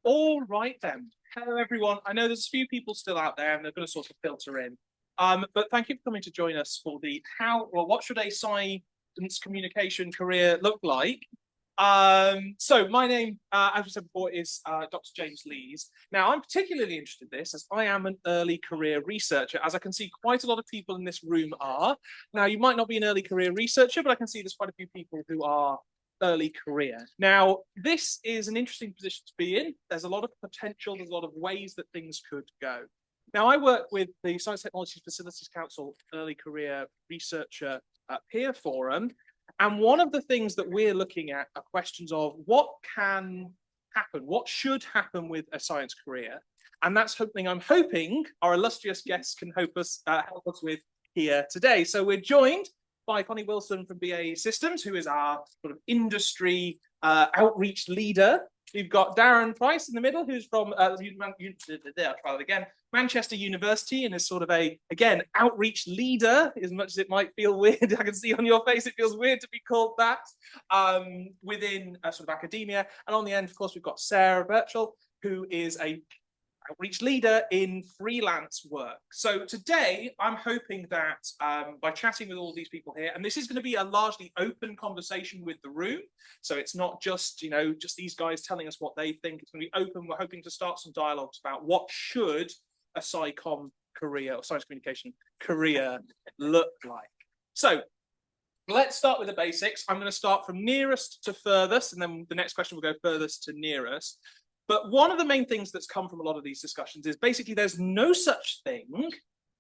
All right then. Hello everyone. I know there's a few people still out there and they're going to sort of filter in. But thank you for coming to join us for the what should a science communication career look like? So my name, as we said before, is Dr. James Lees. Now, I'm particularly interested in this as I am an early career researcher, as I can see quite a lot of people in this room are. Now, you might not be an early career researcher, but I can see there's quite a few people who are early career. Now, this is an interesting position to be in. There's a lot of potential, there's a lot of ways that things could go. Now, I work with the Science Technology Facilities Council Early Career Researcher Peer Forum, and one of the things that we're looking at are questions of what can happen, what should happen with a science career, and that's something I'm hoping our illustrious guests can help us with here today. So we're joined by Connie Wilson from BAE Systems, who is our sort of industry outreach leader. We've got Darren Price in the middle, who's from I'll try that again, Manchester University, and is sort of again, outreach leader, as much as it might feel weird. I can see on your face it feels weird to be called that, within sort of academia. And on the end, of course, we've got Sarah Birchall, who is a outreach leader in freelance work. So today, I'm hoping that by chatting with all these people here, and this is going to be a largely open conversation with the room, so it's not just, just these guys telling us what they think. It's going to be open. We're hoping to start some dialogues about what should a Sci-Com career or science communication career look like. So let's start with the basics. I'm going to start from nearest to furthest, and then the next question will go furthest to nearest. But one of the main things that's come from a lot of these discussions is basically there's no such thing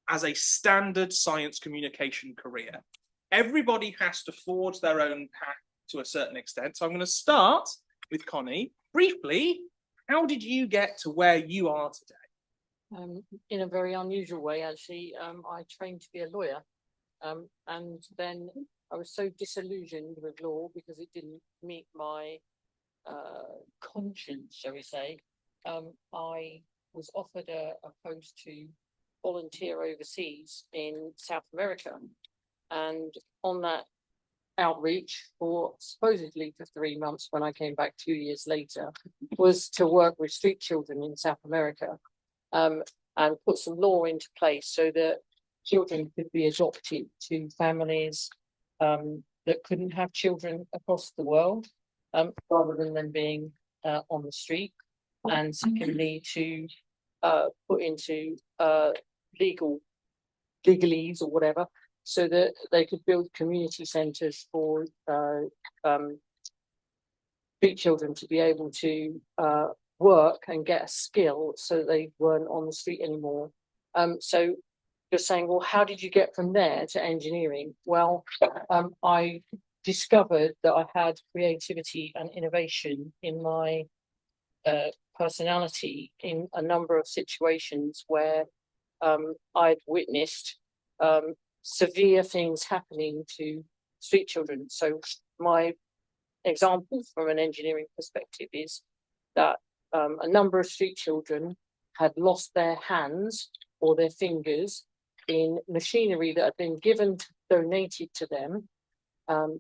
as a standard science communication career. Everybody has to forge their own path to a certain extent. So I'm going to start with Connie. Briefly, how did you get to where you are today? In a very unusual way, actually. I trained to be a lawyer, and then I was so disillusioned with law because it didn't meet my conscience, shall we say. I was offered a post to volunteer overseas in South America, and on that outreach for supposedly for 3 months, when I came back 2 years later, was to work with street children in South America, and put some law into place so that children could be adopted to families that couldn't have children across the world, rather than them being on the street, and secondly to put into legalese or whatever, so that they could build community centres for street children to be able to work and get a skill so that they weren't on the street anymore. So you're saying, well, how did you get from there to engineering? Well, I discovered that I had creativity and innovation in my personality in a number of situations where I'd witnessed severe things happening to street children. So my example from an engineering perspective is that a number of street children had lost their hands or their fingers in machinery that had been donated to them,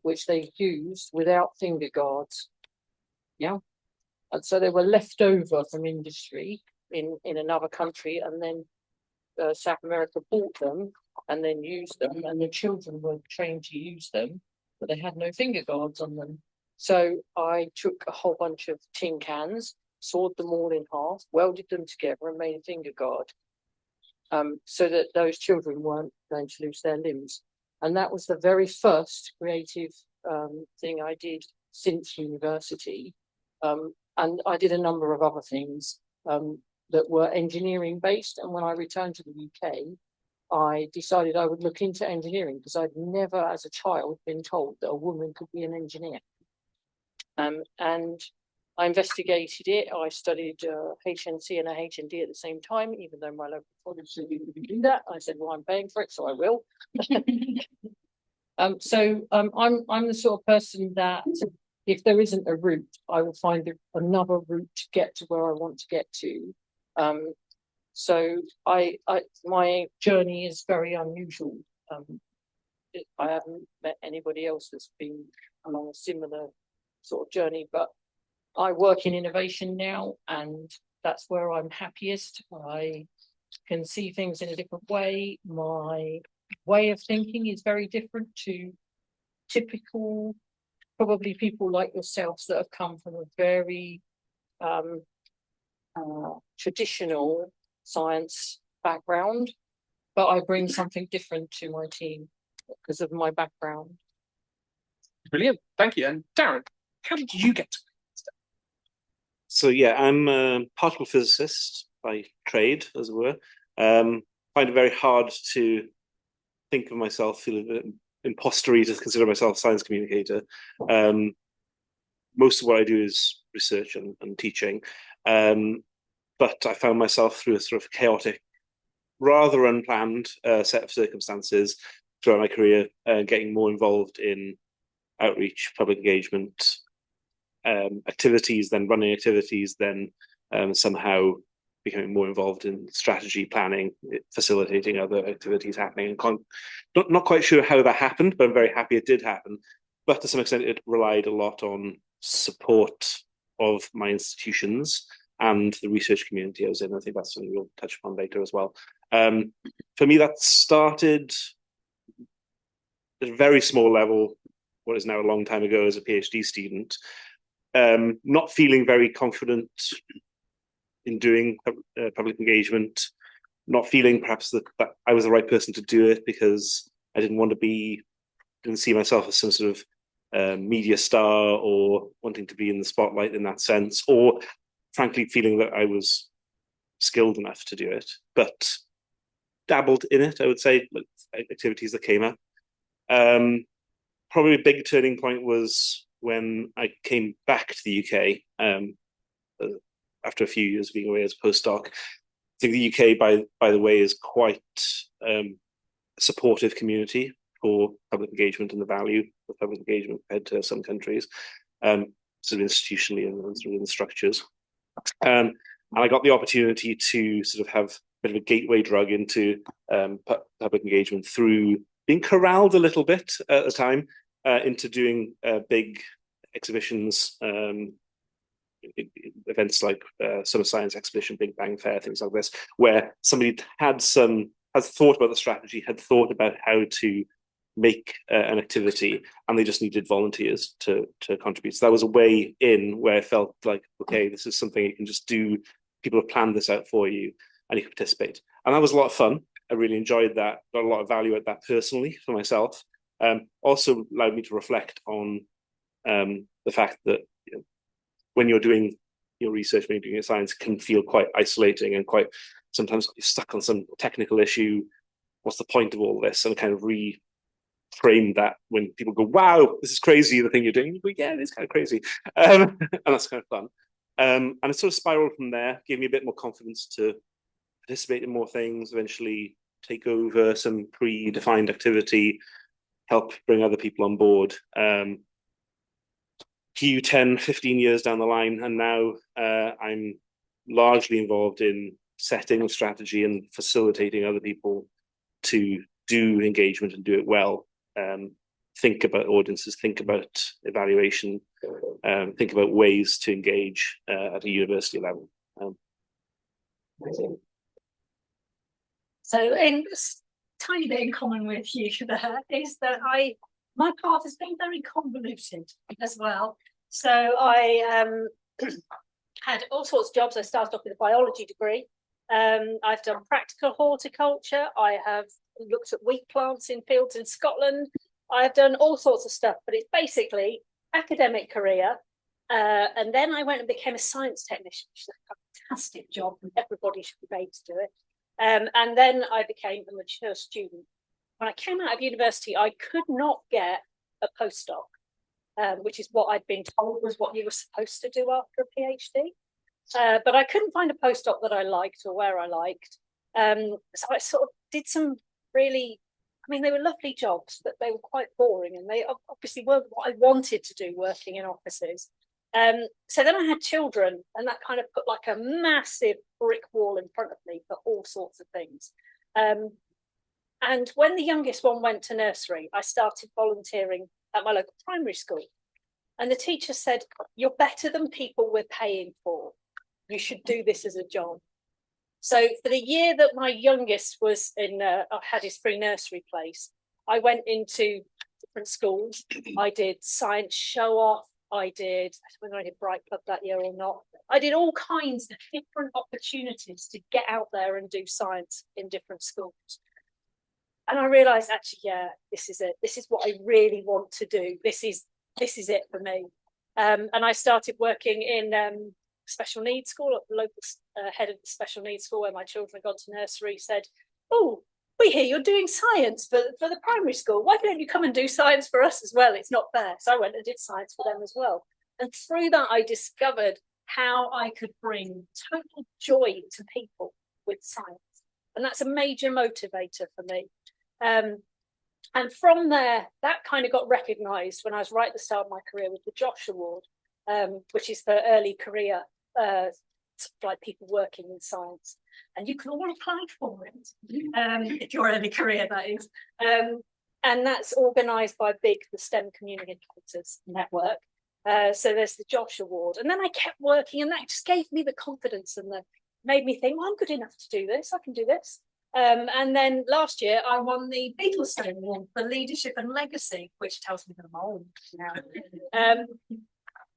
which they used without finger guards. Yeah. And so they were left over from industry in another country, and then South America bought them and then used them, and the children were trained to use them, but they had no finger guards on them. So I took a whole bunch of tin cans, sawed them all in half, welded them together, and made a finger guard, so that those children weren't going to lose their limbs. And that was the very first creative thing I did since university. And I did a number of other things that were engineering based. And when I returned to the UK, I decided I would look into engineering because I'd never as a child been told that a woman could be an engineer. And I investigated it. I studied HNC and a HND at the same time, even though my local college said you couldn't do that. I said, well, I'm paying for it, so I will. I'm the sort of person that if there isn't a route, I will find another route to get to where I want to get to. So my journey is very unusual. I haven't met anybody else that's been along a similar sort of journey, but I work in innovation now, and that's where I'm happiest. I can see things in a different way. My way of thinking is very different to typical, probably people like yourselves that have come from a very traditional science background, but I bring something different to my team because of my background. Brilliant, thank you. And Darren, how did you get to? So yeah, I'm a particle physicist by trade, as it were. Find it very hard to think of myself, feel a bit impostery to consider myself a science communicator. Most of what I do is research and teaching. But I found myself through a sort of chaotic, rather unplanned set of circumstances throughout my career, getting more involved in outreach, public engagement, activities, then running activities, then somehow becoming more involved in strategy planning, facilitating other activities happening. And not quite sure how that happened, but I'm very happy it did happen. But to some extent, it relied a lot on support of my institutions and the research community I was in. I think that's something we'll touch upon later as well. For me, that started at a very small level, what is now a long time ago as a PhD student, not feeling very confident in doing public engagement, not feeling perhaps that I was the right person to do it because I didn't see myself as some sort of media star or wanting to be in the spotlight in that sense, or frankly feeling that I was skilled enough to do it, but dabbled in it, I would say, like activities that came up. Probably a big turning point was when I came back to the UK after a few years being away as a postdoc. I think the UK, by the way, is quite a supportive community for public engagement and the value of public engagement compared to some countries, sort of institutionally and sort of in the structures. And I got the opportunity to sort of have a bit of a gateway drug into public engagement through being corralled a little bit at the time into doing big exhibitions, events like Summer Science Exhibition, Big Bang Fair, things like this, where somebody has thought about the strategy, had thought about how to make an activity, and they just needed volunteers to contribute. So that was a way in where I felt like, okay, this is something you can just do. People have planned this out for you, and you can participate. And that was a lot of fun. I really enjoyed that. Got a lot of value at that personally for myself. Also allowed me to reflect on the fact that when you're doing your research, when you're doing your science, can feel quite isolating and quite sometimes you're stuck on some technical issue. What's the point of all this? And kind of reframe that when people go, wow, this is crazy, the thing you're doing. You go, yeah, it is kind of crazy. And that's kind of fun. And it sort of spiraled from there, gave me a bit more confidence to participate in more things, eventually take over some predefined activity, help bring other people on board. Few 10, 15 years down the line, and now I'm largely involved in setting a strategy and facilitating other people to do engagement and do it well. Think about audiences, think about evaluation, think about ways to engage at a university level. So, in tiny bit in common with you there is that my path has been very convoluted as well. So I had all sorts of jobs. I started off with a biology degree. I've done practical horticulture. I have looked at wheat plants in fields in Scotland. I've done all sorts of stuff, but it's basically academic career. And then I went and became a science technician, which is a fantastic job, and everybody should be paid to do it. And then I became a mature student. When I came out of university, I could not get a postdoc, which is what I'd been told was what you were supposed to do after a PhD. But I couldn't find a postdoc that I liked or where I liked. So I sort of did some really, I mean, they were lovely jobs, but they were quite boring. And they obviously weren't what I wanted to do, working in offices. So then I had children, and that kind of put like a massive brick wall in front of me for all sorts of things. And when the youngest one went to nursery, I started volunteering at my local primary school. And the teacher said, "You're better than people we're paying for. You should do this as a job." So for the year that my youngest was had his free nursery place, I went into different schools. I did science show off. I don't know whether I did Bright Club that year or not. I did all kinds of different opportunities to get out there and do science in different schools. And I realised, actually, yeah, this is it. This is what I really want to do. This is it for me. And I started working in special needs school. The local head of the special needs school where my children had gone to nursery said, "Oh, we hear you're doing science for the primary school. Why don't you come and do science for us as well? It's not fair." So I went and did science for them as well. And through that, I discovered how I could bring total joy to people with science. And that's a major motivator for me. And from there, that kind of got recognised when I was right at the start of my career with the Josh Award, which is for early career, like people working in science. And you can all apply for it, if you're early career, that is. And that's organised by BIG, the STEM Communicators Network. So there's the Josh Award. And then I kept working, and that just gave me the confidence and made me think, well, I'm good enough to do this. I can do this. And then last year I won the Beatlestone Award for Leadership and Legacy, which tells me that I'm old now.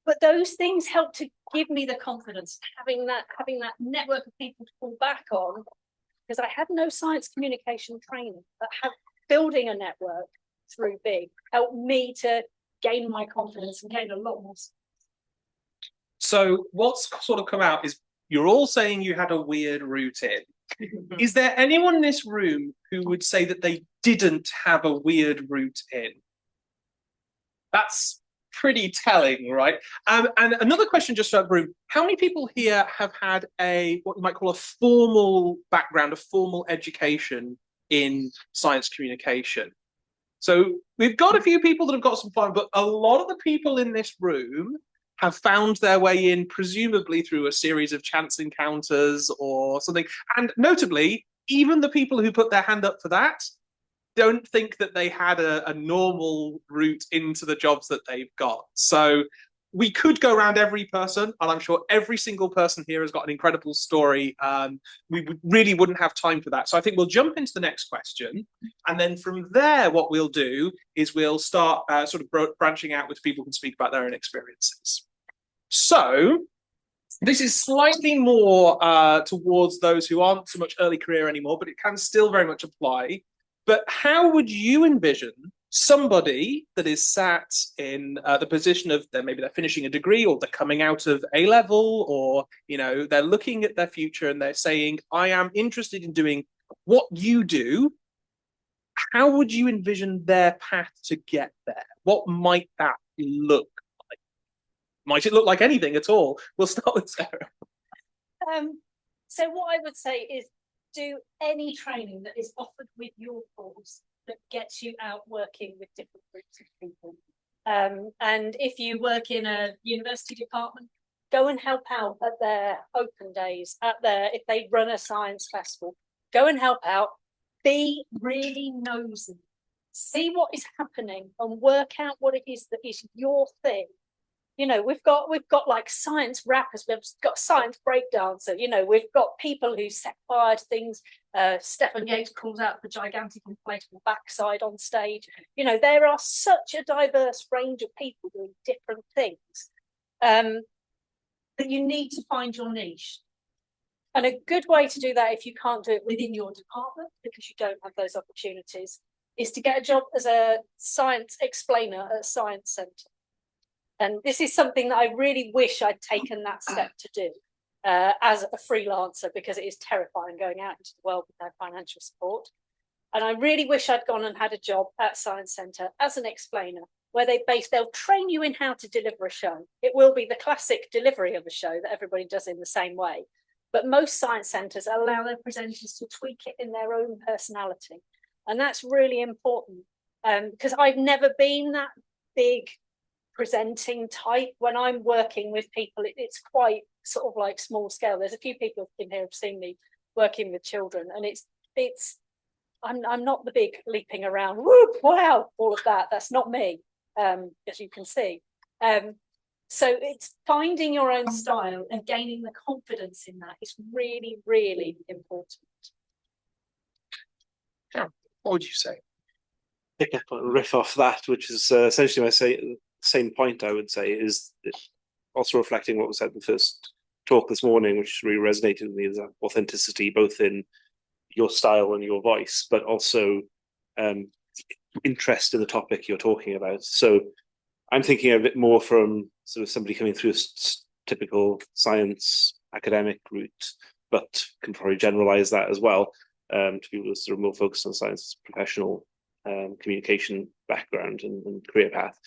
But those things help to give me the confidence, having that network of people to fall back on, because I had no science communication training, but building a network through BIG helped me to gain my confidence and gain a lot more. So what's sort of come out is you're all saying you had a weird route in. Is there anyone in this room who would say that they didn't have a weird route in? That's pretty telling, right? And another question just for the room: how many people here have had what you might call a formal background, a formal education in science communication? So we've got a few people that have got some fun, but a lot of the people in this room have found their way in, presumably through a series of chance encounters or something. And notably, even the people who put their hand up for that don't think that they had a normal route into the jobs that they've got. So we could go around every person, and I'm sure every single person here has got an incredible story. We really wouldn't have time for that. So I think we'll jump into the next question. And then from there, what we'll do is we'll start sort of branching out with people who can speak about their own experiences. So this is slightly more towards those who aren't so much early career anymore, but it can still very much apply. But how would you envision somebody that is sat in the position of maybe they're finishing a degree, or they're coming out of A-level, or they're looking at their future and they're saying, I am interested in doing what you do. How would you envision their path to get there? What might that look like? Might it look like anything at all? We'll start with Sarah. So what I would say is, do any training that is offered with your course that gets you out working with different groups of people. And if you work in a university department, go and help out at their open days, if they run a science festival, go and help out. Be really nosy. See what is happening and work out what it is that is your thing. We've got like science rappers, we've got science breakdancer, we've got people who set fire to things. Stephen Yates calls out the gigantic inflatable backside on stage. There are such a diverse range of people doing different things that you need to find your niche. And a good way to do that, if you can't do it within your department because you don't have those opportunities, is to get a job as a science explainer at a science centre. And this is something that I really wish I'd taken that step to do as a freelancer, because it is terrifying going out into the world without financial support. And I really wish I'd gone and had a job at Science Centre as an explainer, where they'll train you in how to deliver a show. It will be the classic delivery of a show that everybody does in the same way. But most science centres allow their presenters to tweak it in their own personality. And that's really important, because I've never been that big presenting type. When I'm working with people, it's quite sort of like small scale. There's a few people in here who've seen me working with children, and I'm not the big leaping around, whoop, wow, all of that. That's not me, as you can see. So it's finding your own style and gaining the confidence in that is really, really important. What would you say? Pick up and riff off that, which is essentially my same point. I would say is also reflecting what was said in the first talk this morning, which really resonated with me, is that authenticity, both in your style and your voice, but also interest in the topic you're talking about. So I'm thinking a bit more from sort of somebody coming through a typical science academic route, but can probably generalize that as well to people who are sort of more focused on science, professional communication background and career path.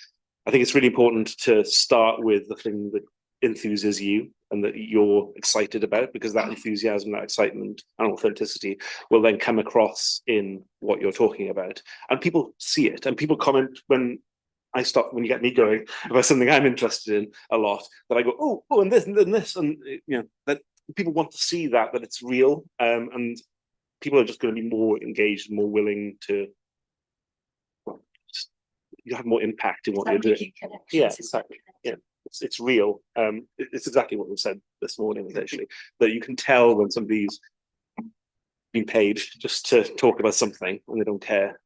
I think it's really important to start with the thing that enthuses you and that you're excited about, because that enthusiasm, that excitement and authenticity will then come across in what you're talking about. And people see it, and people comment when you get me going about something I'm interested in a lot, that I go, oh, and this, and that people want to see that it's real, and people are just going to be more engaged, more willing to, you have more impact in what you're doing. Yeah, exactly. Yeah, it's real. It's exactly what we said this morning, essentially, that you can tell when somebody's been paid just to talk about something and they don't care.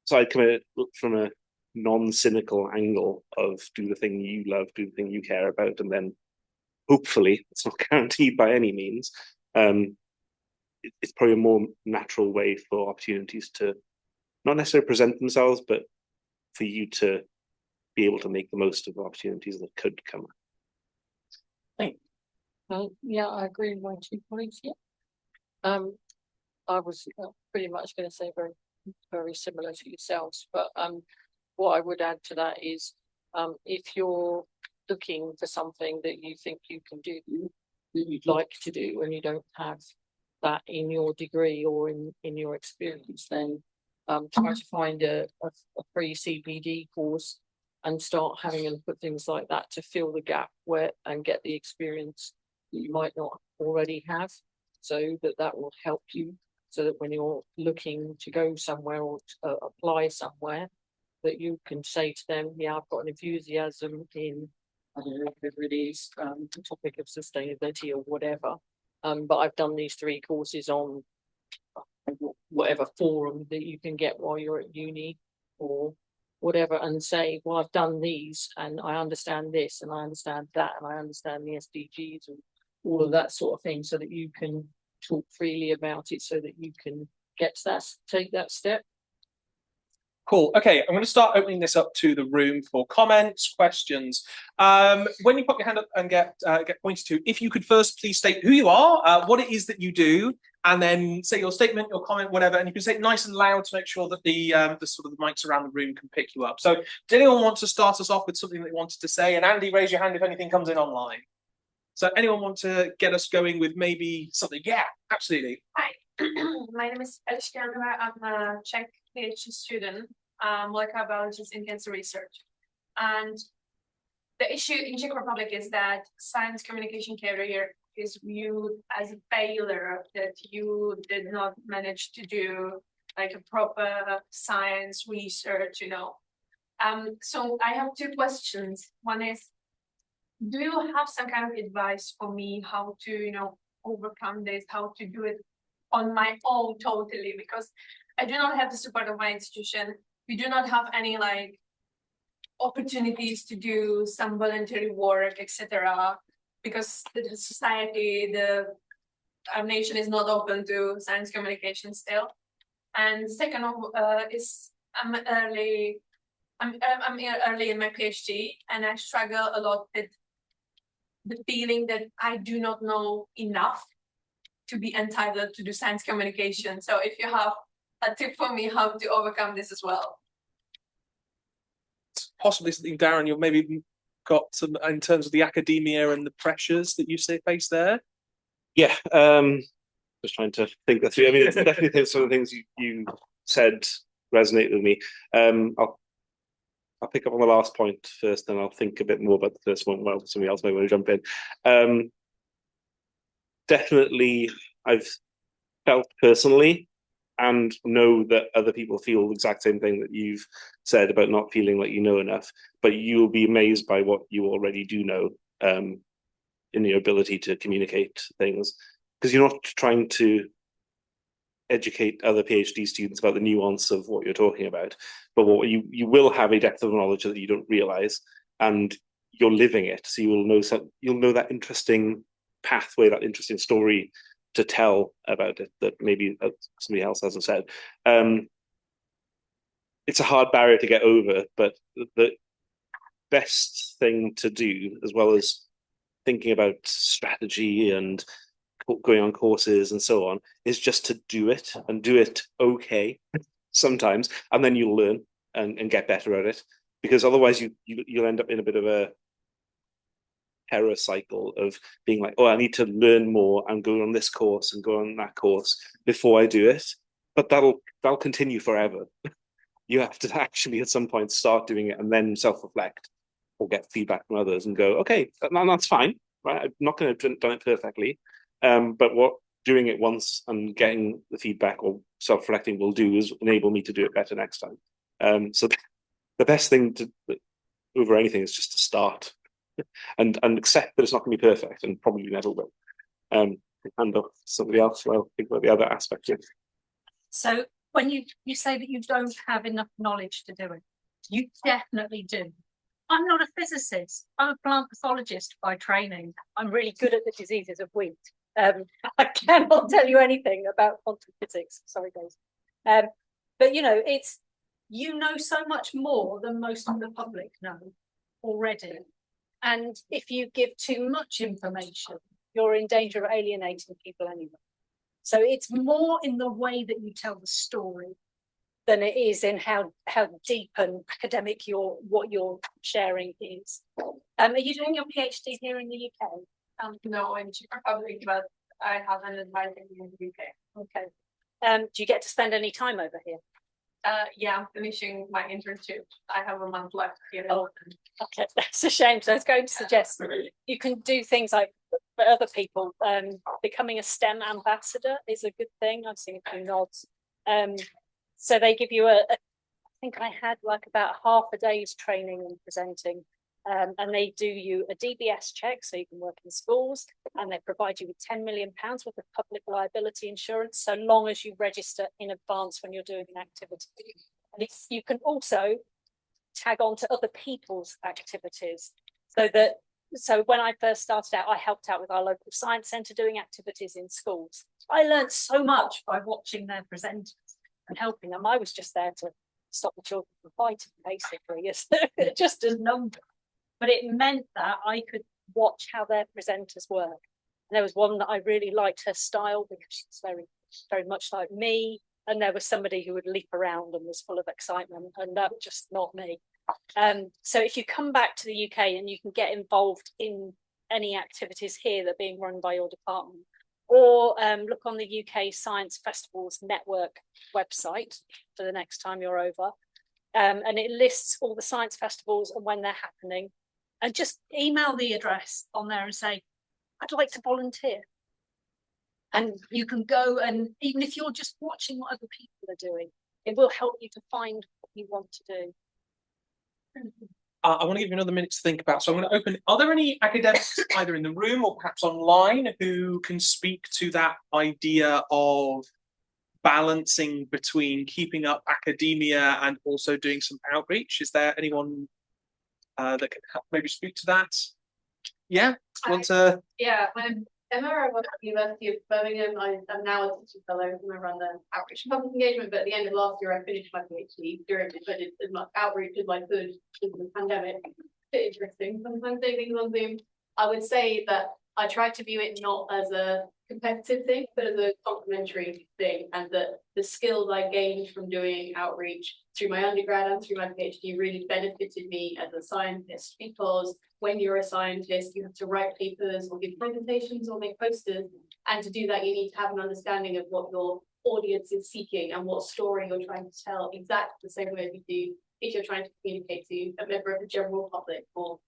So I'd come at it from a non-cynical angle of do the thing you love, do the thing you care about, and then hopefully, it's not guaranteed by any means, it's probably a more natural way for opportunities to not necessarily present themselves, but for you to be able to make the most of the opportunities that could come. Yeah, I agree with my 2 points. Yeah, I was pretty much going to say very, very similar to yourselves, but what I would add to that is, if you're looking for something that you think you can do, that you'd like to do, and you don't have that in your degree or in your experience, then try to find a free CPD course and start having a look at things like that to fill the gap and get the experience that you might not already have, so that will help you, so that when you're looking to go somewhere or to, apply somewhere, that you can say to them, yeah, I've got an enthusiasm in, I don't know, whatever it is, the topic of sustainability or whatever, but I've done these 3 courses on whatever forum that you can get while you're at uni or whatever, and say, well, I've done these and I understand this and I understand that and I understand the SDGs and all of that sort of thing, so that you can talk freely about it, so that you can take that step. Cool. Okay, I'm going to start opening this up to the room for comments, questions. When you pop your hand up and get pointed to, if you could first please state who you are, what it is that you do, and then say your statement, your comment, whatever, and you can say it nice and loud to make sure that the sort of the mics around the room can pick you up. So, does anyone want to start us off with something that you wanted to say? And Andy, raise your hand if anything comes in online. So, anyone want to get us going with maybe something? Yeah, absolutely. Hi, my name is Eliška Janova. I'm a Czech PhD student, molecular biologist in cancer research. And the issue in Czech Republic is that science communication career is viewed as a failure, that you did not manage to do like a proper science research, So I have 2 questions. One is, do you have some kind of advice for me how to, overcome this, how to do it on my own totally? Because I do not have the support of my institution. We do not have any opportunities to do some voluntary work, etc. Because the society, our nation is not open to science communication still. And second is I'm early in my PhD, and I struggle a lot with the feeling that I do not know enough to be entitled to do science communication. So if you have a tip for me how to overcome this as well. Possibly something, Darren, you've maybe got some in terms of the academia and the pressures that you face there. Yeah, just trying to think that through. I mean, it's definitely some of the things you said resonate with me. I'll pick up on the last point first, then I'll think a bit more about the first one. Well, somebody else may want to jump in. Definitely, I've felt personally and know that other people feel the exact same thing that you've said about not feeling like you know enough, but you'll be amazed by what you already do know, in your ability to communicate things, because you're not trying to educate other PhD students about the nuance of what you're talking about, but what you will have a depth of knowledge that you don't realize, and you're living it, so you'll know that interesting pathway, that interesting story to tell about it that maybe somebody else hasn't said. It's a hard barrier to get over, but the best thing to do, as well as thinking about strategy and going on courses and so on, is just to do it, and do it okay sometimes, and then you'll learn and get better at it, because otherwise you'll end up in a bit of a terror cycle of being like, oh, I need to learn more and go on this course and go on that course before I do it. But that'll continue forever. You have to actually at some point start doing it and then self-reflect or get feedback from others and go, okay, that's fine, right? I'm not going to have done it perfectly, but what doing it once and getting the feedback or self-reflecting will do is enable me to do it better next time. So the best thing to over anything is just to start and accept that it's not going to be perfect and probably never will. Hand off to somebody else. Well, think about the other aspect. Yeah. So when you say that you don't have enough knowledge to do it, you definitely do. I'm not a physicist. I'm a plant pathologist by training. I'm really good at the diseases of wheat. I cannot tell you anything about quantum physics. Sorry, guys. But it's so much more than most of the public know already. And if you give too much information, you're in danger of alienating people anyway. So it's more in the way that you tell the story than it is in how deep and academic what you're sharing is. Are you doing your PhD here in the UK? No, in Czech Republic, but I have an advisor in the UK. Okay. Do you get to spend any time over here? Yeah, I'm finishing my internship. I have a month left here. Oh, okay, that's a shame. So I was going to suggest you can do things like for other people. Becoming a STEM ambassador is a good thing. I've seen a few nods. So they give you I think I had like about half a day's training in presenting. And they do you a DBS check so you can work in schools, and they provide you with £10 million worth of public liability insurance so long as you register in advance when you're doing an activity. And you can also tag on to other people's activities, so when I first started out, I helped out with our local science centre doing activities in schools. I learned so much by watching their presenters and helping them. I was just there to stop the children from fighting, basically, just as number. But it meant that I could watch how their presenters work. And there was one that I really liked her style because she's very, very much like me. And there was somebody who would leap around and was full of excitement, and that was just not me. So if you come back to the UK and you can get involved in any activities here that are being run by your department, or look on the UK Science Festivals Network website for the next time you're over, and it lists all the science festivals and when they're happening, and just email the address on there and say, I'd like to volunteer. And you can go, and even if you're just watching what other people are doing, it will help you to find what you want to do. I want to give you another minute to think about. So I'm going to open. Are there any academics either in the room or perhaps online who can speak to that idea of balancing between keeping up academia and also doing some outreach? Is there anyone that can help maybe speak to that? Yeah, Yeah, when Emma, I work at the University of Birmingham. I'm now a teaching fellow and I run the outreach and public engagement, but at the end of last year I finished my PhD during which I did as much outreach as I could during the pandemic. Bit interesting, sometimes doing things on Zoom. I would say that I tried to view it not as a competitive thing, but as a complementary thing, and that the skills I gained from doing outreach through my undergrad and through my PhD really benefited me as a scientist, because when you're a scientist, you have to write papers or give presentations or make posters. And to do that, you need to have an understanding of what your audience is seeking and what story you're trying to tell, exactly the same way you do if you're trying to communicate to a member of the general public or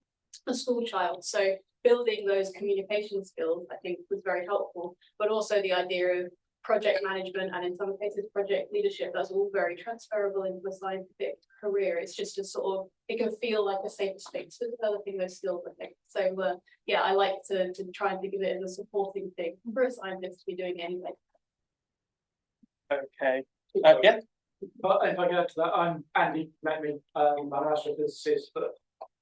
a school child. So building those communication skills, I think, was very helpful, but also the idea of project management and in some cases project leadership. That's all very transferable into a scientific career. It's just a sort of, it can feel like a safe space for developing those skills, I think. So yeah, I like to try and think of it as a supporting thing for a scientist to be doing anyway. Okay. Yeah. But if I go to that, I'm Andy, met me. I'm an astrophysicist, but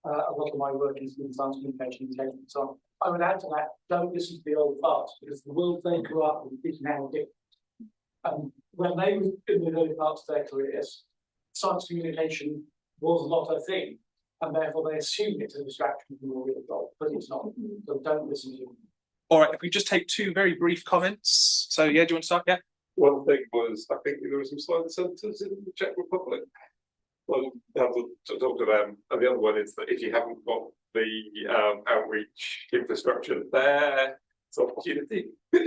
a lot of my work is in science communication intelligence. So I would add to that, don't listen to the old farts, because the world they grew up with is now different. When they were in the early parts of their careers, science communication was not a thing, and therefore they assumed it's a distraction from the real world, but it's not. So don't listen to them. All right. If we just take two very brief comments. So yeah, do you want to start? Yeah. One thing was, I think there were some science centres in the Czech Republic. Well, have to talk to them. And the other one is that if you haven't got the outreach infrastructure there, it's an opportunity for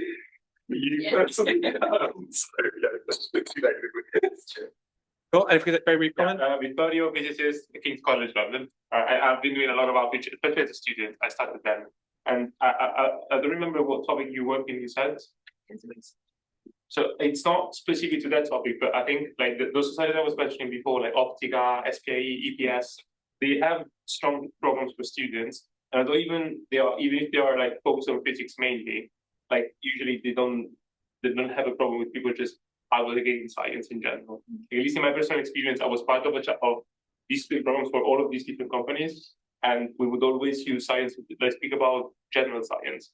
you personally. So yeah, that's Cool. And if we get very brief comment. Vittorio, physicist at King's College London. I've been doing a lot of outreach, especially as a student. I started then, and I don't remember what topic you worked in. You said. So it's not specific to that topic, but I think like those societies I was mentioning before, like Optica, SPAE, EPS, they have strong programs for students. And although even if they are like focused on physics mainly, like usually they don't have a problem with people just advocating science in general. At least in my personal experience, I was part of these three programs for all of these different companies, and we would always use science. Let's speak about general science.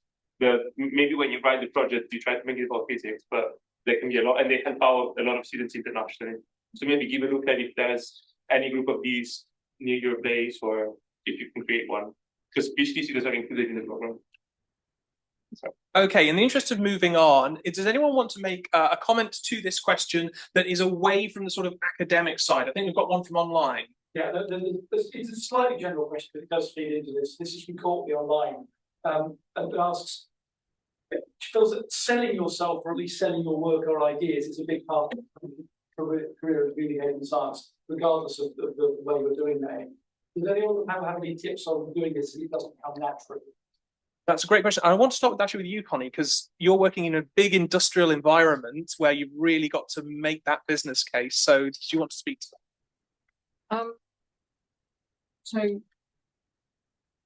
Maybe when you write the project, you try to make it about physics, but there can be a lot, and they help out a lot of students internationally. So maybe give a look at if there's any group of these near your place, or if you can create one, because PhD students are included in the program. So. Okay, in the interest of moving on, does anyone want to make a comment to this question that is away from the sort of academic side? I think we've got one from online. Yeah, it's a slightly general question, but it does feed into this. This is from Courtney online, and it asks, she feels that selling yourself, or at least selling your work or ideas, is a big part of the career of communicating science, regardless of the way you're doing that. Does anyone have any tips on doing this so it doesn't come natural? That's a great question. I want to start with you, Connie, because you're working in a big industrial environment where you've really got to make that business case. So do you want to speak to that? So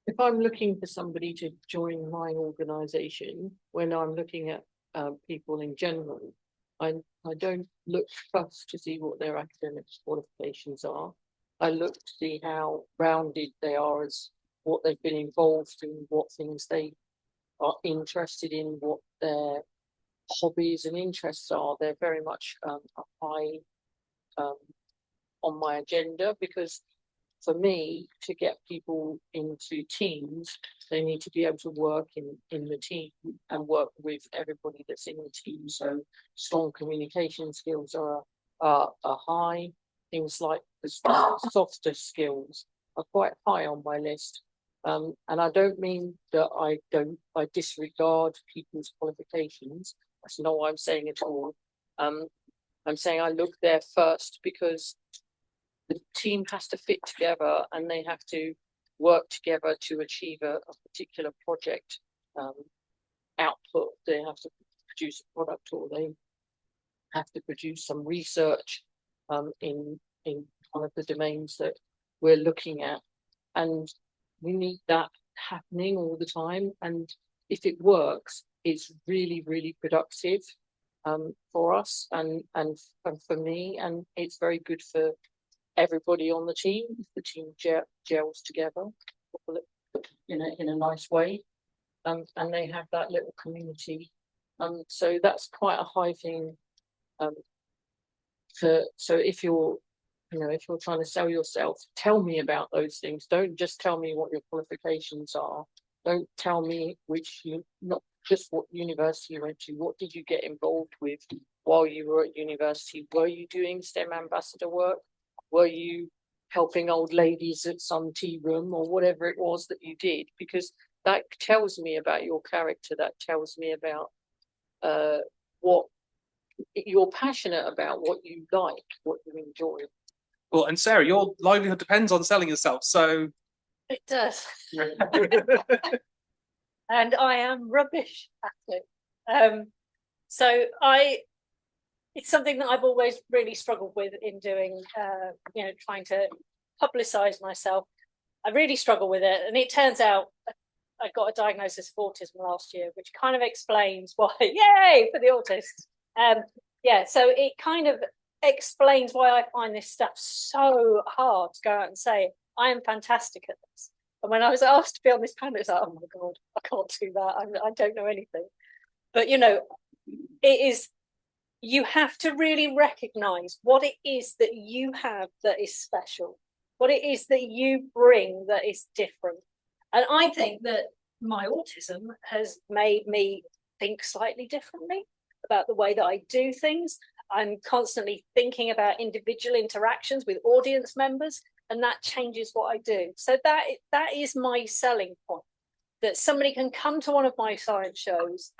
if I'm looking for somebody to join my organisation, when I'm looking at people in general, I don't look first to see what their academic qualifications are. I look to see how rounded they are as what they've been involved in, what things they are interested in, what their hobbies and interests are. They're very much high on my agenda, because for me, to get people into teams, they need to be able to work in the team and work with everybody that's in the team. So strong communication skills are high. Things like the softer skills are quite high on my list. And I don't mean that I disregard people's qualifications. That's not what I'm saying at all. I'm saying I look there first because the team has to fit together and they have to work together to achieve a particular project output. They have to produce a product, or they have to produce some research in one of the domains that we're looking at. And we need that happening all the time. And if it works, it's really, really productive for us and for me. And it's very good for everybody on the team. The team gels together in a nice way. And they have that little community. So that's quite a high thing. So if you're trying to sell yourself, tell me about those things. Don't just tell me what your qualifications are. Don't tell me not just what university you went to. What did you get involved with while you were at university? Were you doing STEM ambassador work? Were you helping old ladies at some tea room, or whatever it was that you did? Because that tells me about your character. That tells me about what you're passionate about, what you like, what you enjoy. Well, and Sarah, your livelihood depends on selling yourself, so It does. And I am rubbish at it. So it's something that I've always really struggled with in doing, trying to publicize myself. I really struggle with it. And it turns out I got a diagnosis of autism last year, which kind of explains why, yay, for the autists. So it kind of explains why I find this stuff so hard to go out and say, I am fantastic at this. And when I was asked to be on this panel, it's like, oh my God, I can't do that. I don't know anything. But, you have to really recognize what it is that you have that is special, what it is that you bring that is different. And I think that my autism has made me think slightly differently about the way that I do things. I'm constantly thinking about individual interactions with audience members, and that changes what I do. So that is my selling point, that somebody can come to one of my science shows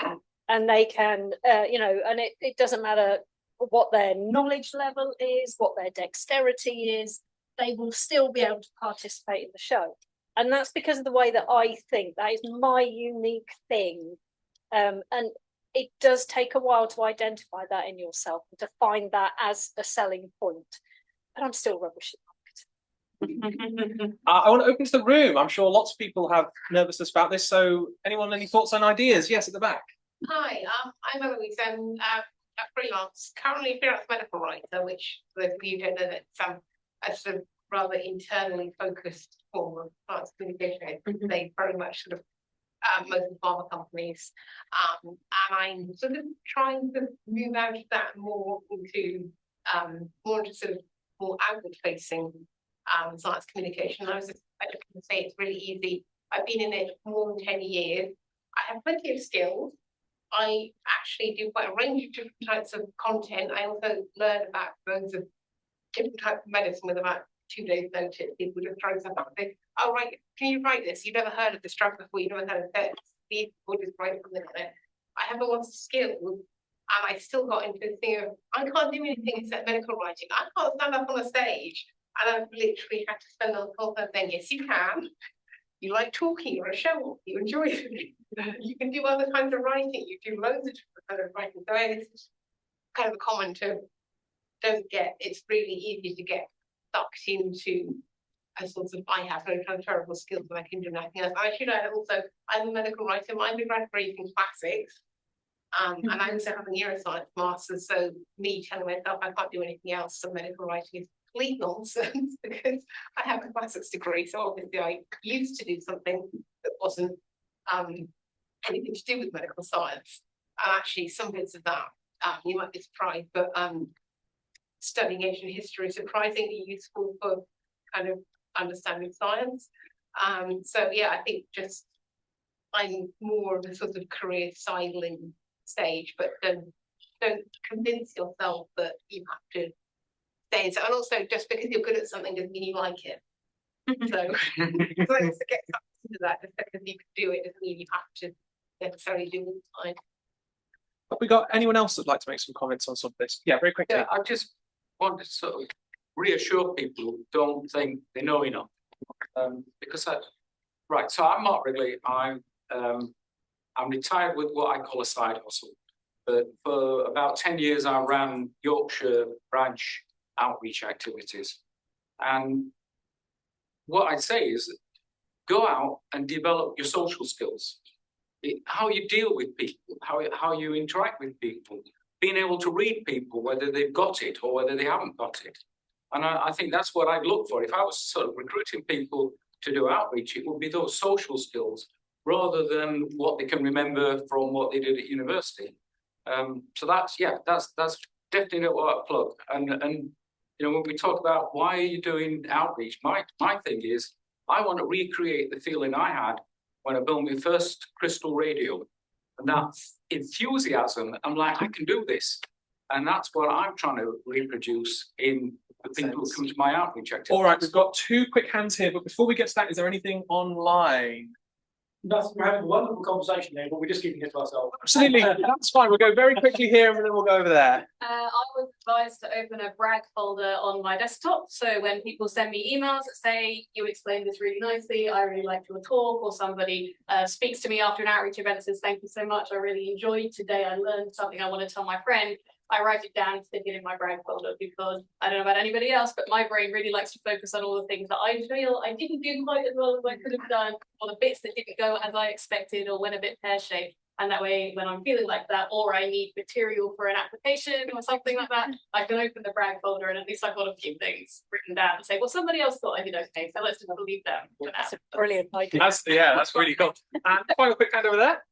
and they can, and it doesn't matter what their knowledge level is, what their dexterity is, they will still be able to participate in the show. And that's because of the way that I think. That is my unique thing. And it does take a while to identify that in yourself and to find that as a selling point. But I'm still rubbish at it. I want to open to the room. I'm sure lots of people have nervousness about this. So anyone, any thoughts and ideas? Yes, at the back. Hi, I'm Eloise. I'm a freelance, currently a freelance medical writer, which for those of you who don't know, that's a sort of rather internally focused form of science communication. They very much sort of most of the pharma companies, and I'm sort of trying to move out of that more into sort of more outward facing science communication. I just want to say it's really easy. I've been in it for more than 10 years. I have plenty of skills. I actually do quite a range of different types of content. I also learn about loads of different types of medicine with about 2 days notice. People just throw stuff up and say, oh, right, can you write this? You've never heard of this drug before, you've never heard of this. These people just write it from the internet. I have a lot of skills, and I still got into this thing of, I can't do anything except medical writing. I can't stand up on a stage. And I've literally had to spend the whole time saying, yes, you can. You like talking, you're a show, you enjoy it. You can do other kinds of writing, you do loads of different kinds of writing. So it's kind of a common term. It's really easy to get sucked into a sort of, I have no transferable skills and I can do nothing else. I should add also, I'm a medical writer, my undergraduate in classics. And I also have a neuroscience master's, so me telling myself I can't do anything else, so medical writing is complete nonsense because I have a classics degree, so obviously I used to do something that wasn't anything to do with medical science. And actually some bits of that, you might be surprised, but studying ancient history is surprisingly useful for kind of understanding science. So yeah, I think just I'm more of a sort of career sidling stage, but don't convince yourself that you have to stay. And also, just because you're good at something doesn't mean you like it. So let's get into that. Just because you can do it doesn't mean you have to necessarily do it all the time. Have we got anyone else that'd like to make some comments on some of this? Yeah, very quickly. Yeah, I just want to sort of reassure people who don't think they know enough. Because so I'm Mark Wrigley. I'm retired with what I call a side hustle. But for about 10 years, I ran Yorkshire branch outreach activities. And what I'd say is go out and develop your social skills. How you deal with people, how you interact with people, being able to read people, whether they've got it or whether they haven't got it. And I think that's what I'd look for. If I was sort of recruiting people to do outreach, it would be those social skills rather than what they can remember from what they did at university. So that's definitely not what I plug. And when we talk about why are you doing outreach, my thing is I want to recreate the feeling I had when I built my first crystal radio. And that enthusiasm, I'm like, I can do this. And that's what I'm trying to reproduce in the people who come to my outreach activities. All right, we've got 2 quick hands here, but before we get to that, is there anything online? We're having a wonderful conversation here, but we're just keeping it to ourselves. Absolutely, that's fine. We'll go very quickly here and then we'll go over there. I would advise to open a brag folder on my desktop. So when people send me emails that say, you explained this really nicely, I really liked your talk, or somebody speaks to me after an outreach event and says, thank you so much, I really enjoyed today, I learned something I want to tell my friend, I write it down and stick it in my brag folder, because I don't know about anybody else, but my brain really likes to focus on all the things that I feel I didn't do quite as well as I could have done, or the bits that didn't go as I expected or went a bit pear-shaped. And that way, when I'm feeling like that, or I need material for an application or something like that, I can open the brag folder and at least I've got a few things written down and say, well, somebody else thought I did okay, so let's just believe them. That's a brilliant idea. That's really cool. And final quick hand over there.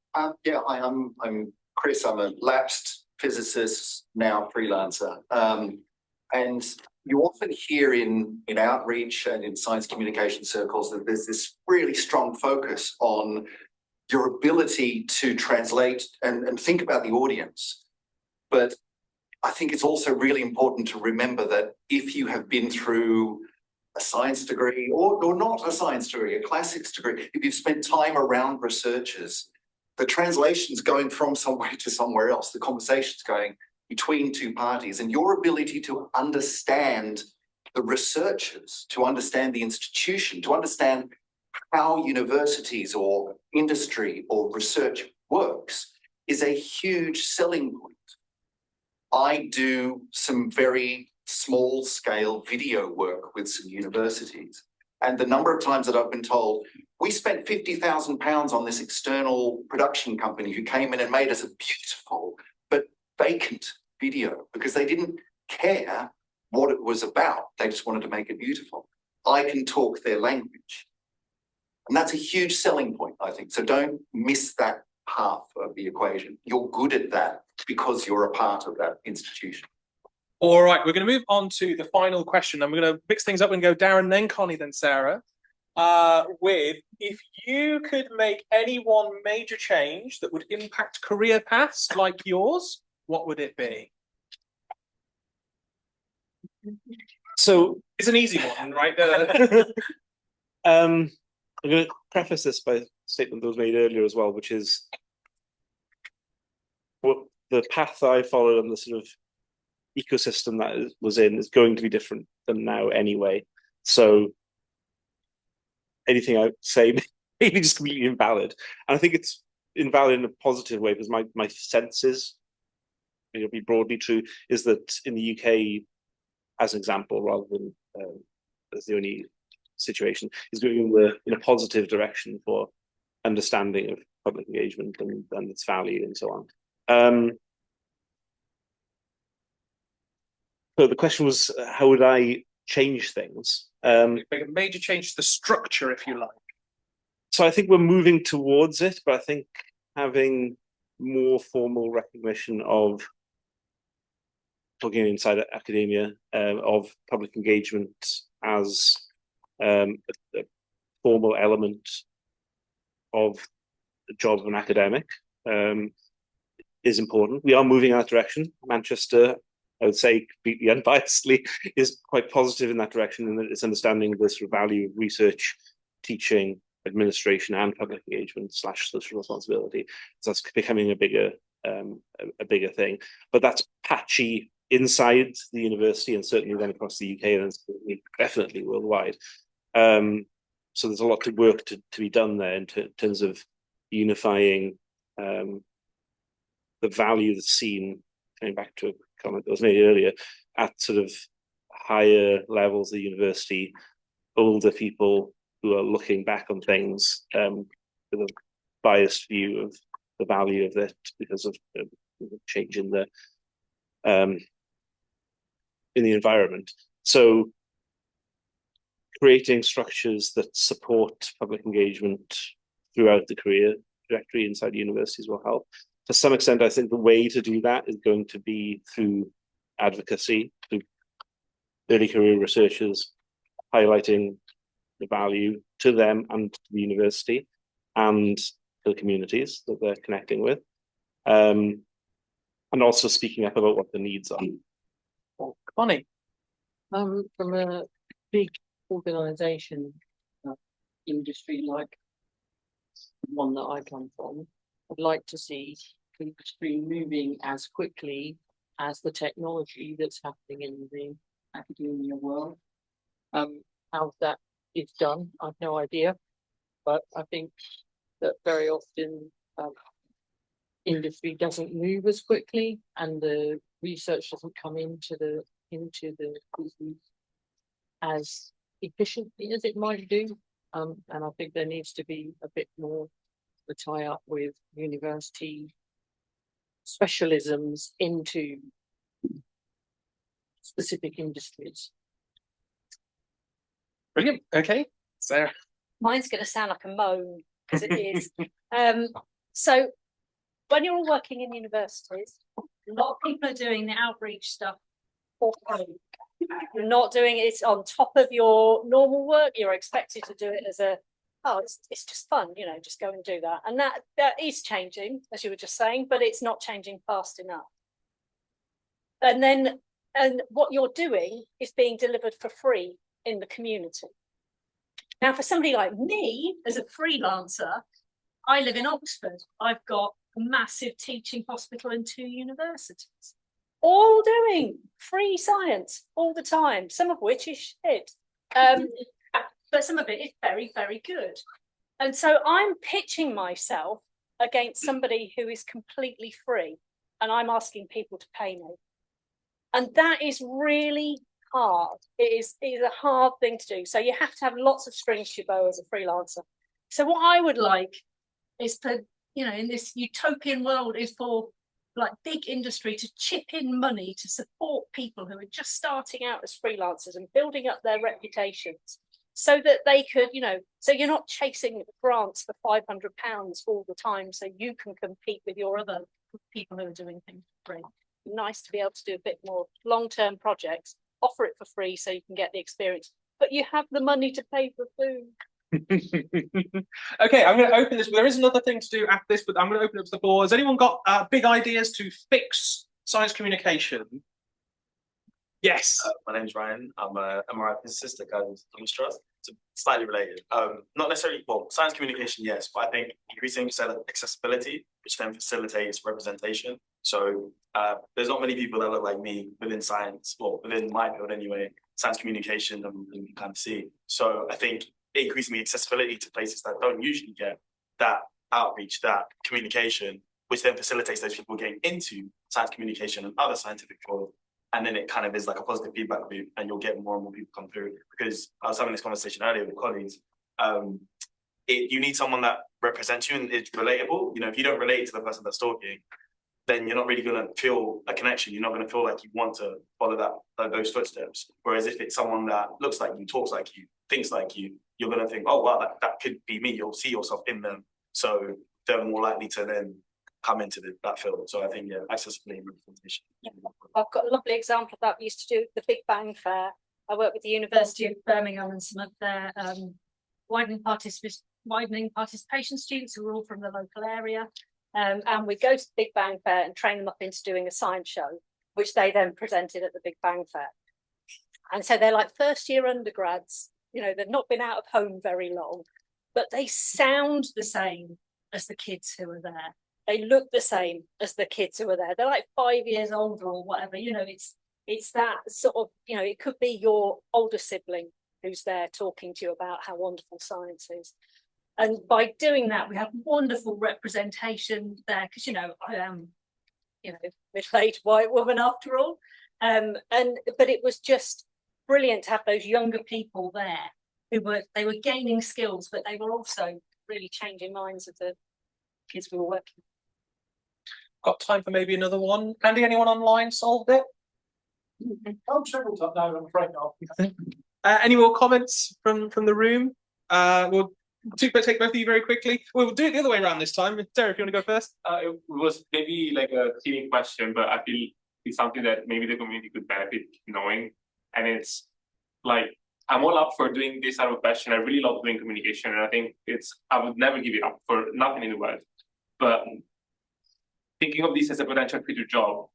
Yeah, hi, I'm Chris. I'm a lapsed physicist, now freelancer. And you often hear in outreach and in science communication circles that there's this really strong focus on your ability to translate and think about the audience. But I think it's also really important to remember that if you have been through a science degree or not a science degree, a classics degree, if you've spent time around researchers, the translation's going from somewhere to somewhere else, the conversation's going between two parties, and your ability to understand the researchers, to understand the institution, to understand how universities or industry or research works is a huge selling point. I do some very small scale video work with some universities, and the number of times that I've been told, we spent £50,000 on this external production company who came in and made us a beautiful but vacant video because they didn't care what it was about. They just wanted to make it beautiful. I can talk their language. And that's a huge selling point, I think. So don't miss that half of the equation. You're good at that because you're a part of that institution. All right, we're going to move on to the final question, and we're going to mix things up and go Darren, then Connie, then Sarah. With, if you could make any one major change that would impact career paths like yours, what would it be? So it's an easy one, right? I'm going to preface this by a statement that was made earlier as well, which is what the path I followed and the sort of ecosystem that was in is going to be different than now anyway. So anything I say maybe just completely invalid. And I think it's invalid in a positive way because my sense is, it'll be broadly true, is that in the UK, as an example, rather than as the only situation, is going in a positive direction for understanding of public engagement and its value and so on. So the question was, how would I change things? Make a major change to the structure, if you like. So I think we're moving towards it, but I think having more formal recognition of, talking inside academia, of public engagement as a formal element of the job of an academic is important. We are moving in that direction. Manchester, I would say completely unbiasedly, is quite positive in that direction, and it's understanding the sort of value of research, teaching, administration, and public engagement / social responsibility. So that's becoming a bigger thing. But that's patchy inside the university, and certainly then across the UK, and definitely worldwide. So there's a lot of work to be done there in terms of unifying the value that's seen, coming back to a comment that was made earlier, at sort of higher levels of the university, older people who are looking back on things with a biased view of the value of it because of the change in the environment. So creating structures that support public engagement throughout the career trajectory inside universities will help. To some extent, I think the way to do that is going to be through advocacy, through early career researchers highlighting the value to them and to the university and to the communities that they're connecting with, and also speaking up about what the needs are. Connie? From a big organisation, industry like one that I come from, I'd like to see industry moving as quickly as the technology that's happening in the academia world. How that is done, I've no idea, but I think that very often industry doesn't move as quickly, and the research doesn't come into the business as efficiently as it might do. And I think there needs to be a bit more the tie up with university specialisms into specific industries. Brilliant. Okay, Sarah. Mine's going to sound like a moan because it is. So when you're all working in universities, a lot of people are doing the outreach stuff for free. You're not doing it on top of your normal work. You're expected to do it as a, oh, it's just fun, you know, just go and do that. And that is changing, as you were just saying, but it's not changing fast enough. And what you're doing is being delivered for free in the community. Now, for somebody like me, as a freelancer, I live in Oxford. I've got a massive teaching hospital and 2 universities, all doing free science all the time, some of which is shit. But some of it is very, very good. And so I'm pitching myself against somebody who is completely free, and I'm asking people to pay me. And that is really hard. It is a hard thing to do. So you have to have lots of strings to your bow as a freelancer. So what I would like is for, you know, in this utopian world, is for like big industry to chip in money to support people who are just starting out as freelancers and building up their reputations, so that they could, you know, so you're not chasing grants for £500 all the time so you can compete with your other people who are doing things for free. Nice to be able to do a bit more long-term projects, offer it for free so you can get the experience, but you have the money to pay for food. Okay, I'm going to open this. There is another thing to do after this, but I'm going to open up to the floor. Has anyone got big ideas to fix science communication? Yes. My name's Ryan. I'm a MRI physicist at Thomas Trust. So slightly related. Not necessarily, well, science communication, yes, but I think increasing accessibility, which then facilitates representation. So there's not many people that look like me within science, well, within my field anyway, science communication and kind of see. So I think increasing accessibility to places that don't usually get that outreach, that communication, which then facilitates those people getting into science communication and other scientific fields. And then it kind of is like a positive feedback loop, and you'll get more and more people come through. Because I was having this conversation earlier with colleagues. You need someone that represents you and is relatable. You know, if you don't relate to the person that's talking, then you're not really going to feel a connection. You're not going to feel like you want to follow those footsteps. Whereas if it's someone that looks like you, talks like you, thinks like you, you're going to think, oh, wow, that could be me. You'll see yourself in them. So they're more likely to then come into that field. So I think, yeah, accessibility and representation. Yeah. I've got a lovely example of that. We used to do the Big Bang Fair. I work with the University of Birmingham and some of their widening participation students who are all from the local area. And we go to the Big Bang Fair and train them up into doing a science show, which they then presented at the Big Bang Fair. And so they're like first-year undergrads. You know, they've not been out of home very long, but they sound the same as the kids who are there. They look the same as the kids who are there. They're like 5 years older or whatever. You know, it's that sort of, you know, it could be your older sibling who's there talking to you about how wonderful science is. And by doing that, we have wonderful representation there, because, you know, I am, you know, middle-aged white woman after all. But it was just brilliant to have those younger people there they were gaining skills, but they were also really changing minds of the kids we were working with. Got time for maybe another one? Andy, anyone online solved it? Oh, several times. No, I'm afraid not. Any more comments from the room? We'll take both of you very quickly. We'll do it the other way around this time. Sarah, if you want to go first. It was maybe like a silly question, but I feel it's something that maybe the community could benefit knowing. And it's like, I'm all up for doing this type of question. I really love doing communication, and I think I would never give it up for nothing in the world. But thinking of this as a potential future job,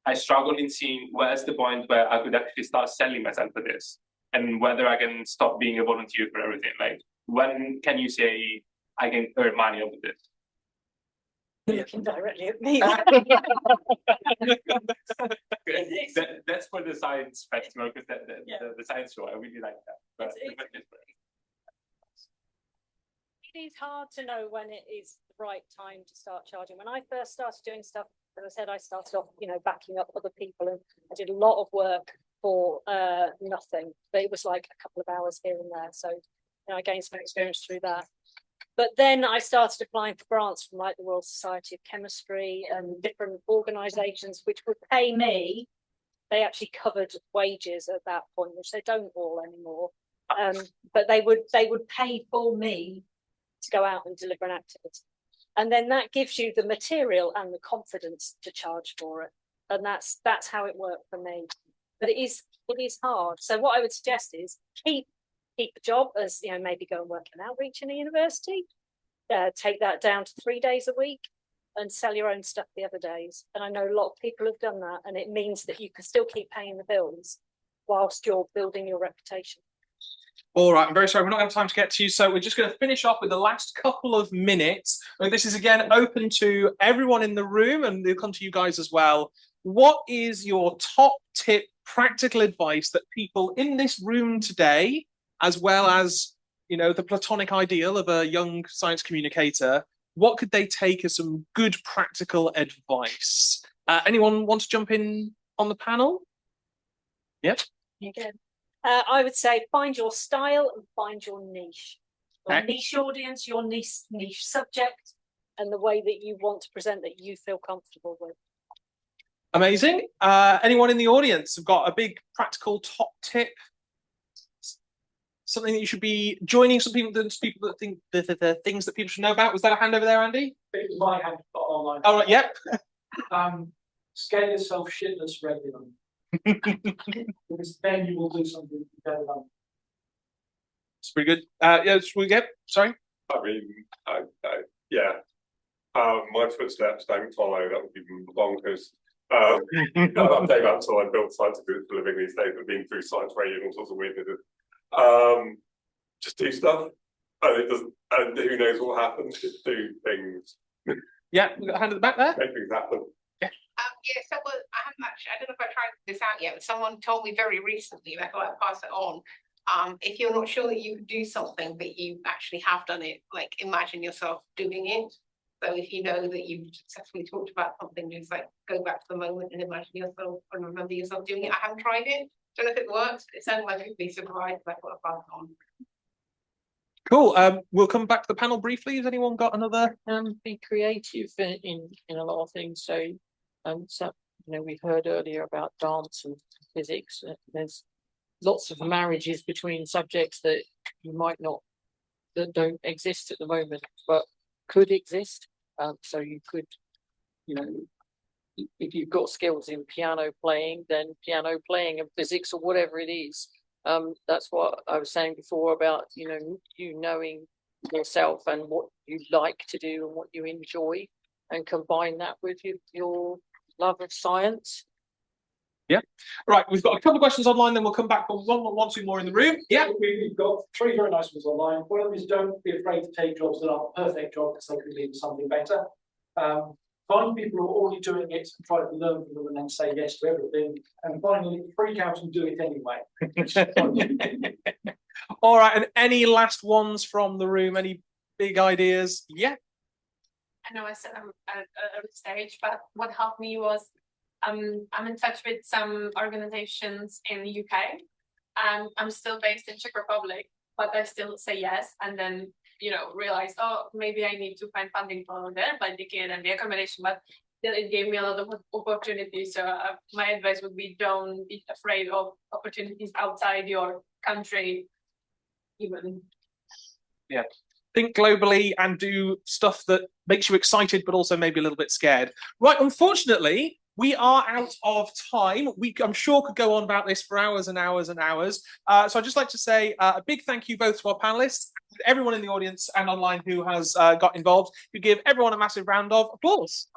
I struggle in seeing where's the point where I could actually start selling myself for this, and whether I can stop being a volunteer for everything. Like, when can you say, I can earn money over this. You're looking directly at me. That's for the science festival, because the science show, I really like that. But It is hard to know when it is the right time to start charging. When I first started doing stuff, as I said, I started off, backing up other people, and I did a lot of work for nothing. But it was like a couple of hours here and there. So I gained some experience through that. But then I started applying for grants from like the Royal Society of Chemistry and different organisations which would pay me. They actually covered wages at that point, which they don't all anymore. But they would pay for me to go out and deliver an activity. And then that gives you the material and the confidence to charge for it. And that's how it worked for me. But it is hard. So what I would suggest is keep a job, as maybe go and work in outreach in a university, take that down to 3 days a week and sell your own stuff the other days. And I know a lot of people have done that, and it means that you can still keep paying the bills whilst you're building your reputation. All right, I'm very sorry, we're not going to have time to get to you, so we're just going to finish off with the last couple of minutes. This is again open to everyone in the room, and they'll come to you guys as well. What is your top tip, practical advice that people in this room today, as well as the platonic ideal of a young science communicator, what could they take as some good practical advice? Anyone want to jump in on the panel? Yep. Again, I would say find your style and find your niche. Your niche audience, your niche subject, and the way that you want to present that you feel comfortable with. Amazing. Anyone in the audience have got a big practical top tip? Something that you should be joining, some people that think the things that people should know about. Was that a hand over there, Andy? It was my hand online. Oh, right, yep. Scale yourself shitless regularly. Because then you will do something better done. It's pretty good. Yeah, we get. Sorry. I mean, my footsteps don't follow. That would be bonkers. I'm Dave Ansell. I build science for a living these days. I've been through science radio and all sorts of weirdnesses. Just do stuff, and it doesn't. And who knows what happens? Just do things. Yeah, we got a hand at the back there. Make things happen. Yeah, so I haven't actually, I don't know if I tried this out yet, but someone told me very recently, and I thought I'd pass it on. If you're not sure that you can do something, but you actually have done it, like imagine yourself doing it. So if you know that you've successfully talked about something, just like go back to the moment and imagine yourself and remember yourself doing it. I haven't tried it. Don't know if it works. It sounds like it'd be surprised. I thought I'd pass it on. Cool. We'll come back to the panel briefly. Has anyone got another? Be creative in a lot of things. So, we've heard earlier about dance and physics. There's lots of marriages between subjects that that don't exist at the moment, but could exist. So you could, if you've got skills in piano playing, then piano playing and physics or whatever it is. That's what I was saying before about, you knowing yourself and what you like to do and what you enjoy, and combine that with your love of science. Yeah. Right. We've got a couple of questions online, then we'll come back for one, two more in the room. Yeah. We've got 3 very nice ones online. One of them is don't be afraid to take jobs that aren't perfect jobs because they could lead to something better. Find people who are already doing it and try to learn from them and then say yes to everything. And finally, freak out and do it anyway. All right. And any last ones from the room? Any big ideas? Yeah. I know I said I'm at a stage, but what helped me was I'm in touch with some organizations in the UK. I'm still based in Czech Republic, but I still say yes, and then realize, oh, maybe I need to find funding for their flight ticket and the accommodation, but still it gave me a lot of opportunities. So my advice would be, don't be afraid of opportunities outside your country even. Yeah. Think globally and do stuff that makes you excited, but also maybe a little bit scared. Right, unfortunately, we are out of time. I'm sure could go on about this for hours and hours and hours. So I'd just like to say a big thank you both to our panelists, everyone in the audience and online who has got involved. You give everyone a massive round of applause.